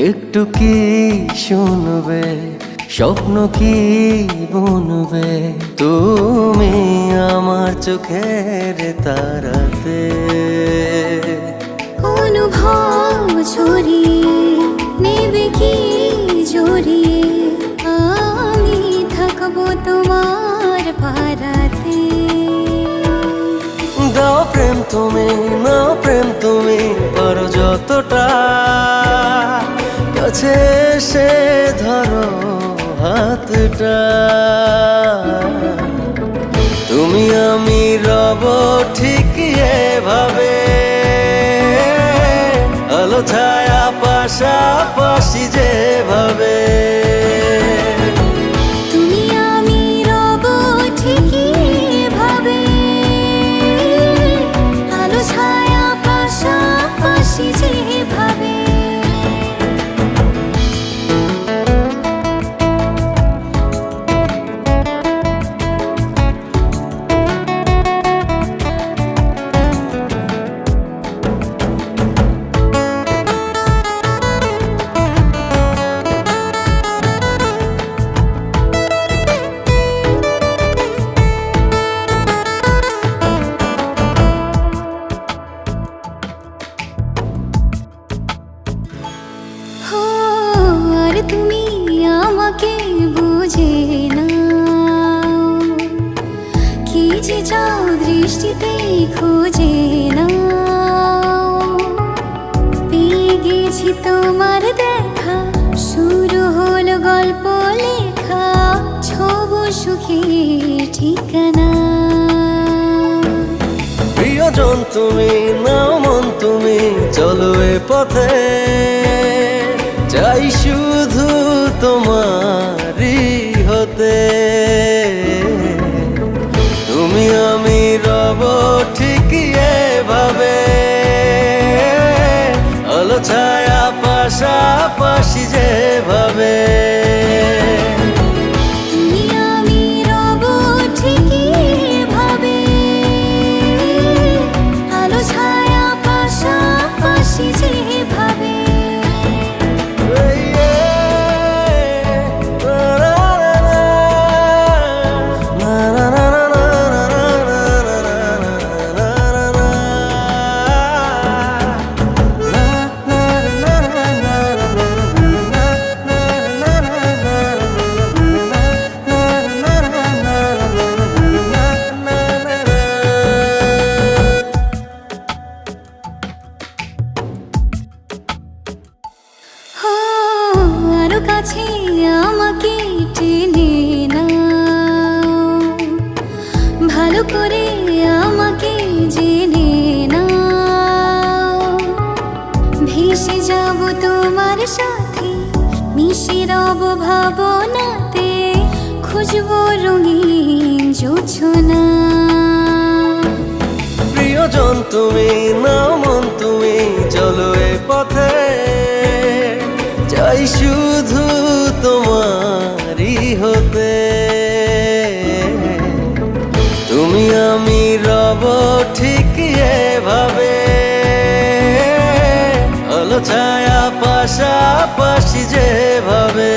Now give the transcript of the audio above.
একটু কি শুনবে, স্বপ্ন কি বুনবে, তুমি আমার চোখের তারাতে। অনুভব ছড়িয়ে নেবে কি জড়িয়ে, আমি থাকবো তোমার পারাতে। দাও প্রেম তুমি, নাও প্রেম তুমি, পারো যতটা, কাছে এসে ধরো হাতটা। তুমি আমি রব ঠিক এভাবে, আলো ছায়া পাশাপাশি যেভাবে। তুমি আমি রব ঠিকই এভাবে, আলো ছায়া পাশাপাশি যেভাবে। আর তুমি আমাকে বুঝে না, কি যে চাও দৃষ্টিতে খুঁজে না। পেয়ে গেছি তোমার দেখা, শুরু হলো গল্প লেখা, ছব সুখের ঠিকানা। প্রিয়জন তুমি, নাও মন তুমি, চলো এ পথে, চাই শুধু তোমারই হতে। তুমি আমি রব ঠিক এভাবে, আলো ছায়া পাশাপাশি যেভাবে। তুমি আমি রব ঠিকই এভাবে, আলো ছায়া পাশাপাশি যেভাবে। আরো কাছে আমাকে টেনে নাও, ভালো করে আমাকে জেনে নাও। ভেসে যাব তোমার সাথে, মিশে রব ভাবনাতে, খুঁজবো রঙিন জোছনা। প্রিয়জন তুমি, নাও মন তুমি, চলো এ পথে, চাই শুধু তোমারই হতে। তুমি আমি রব ঠিক এভাবে, আলো ছায়া পাশাপাশি যেভাবে।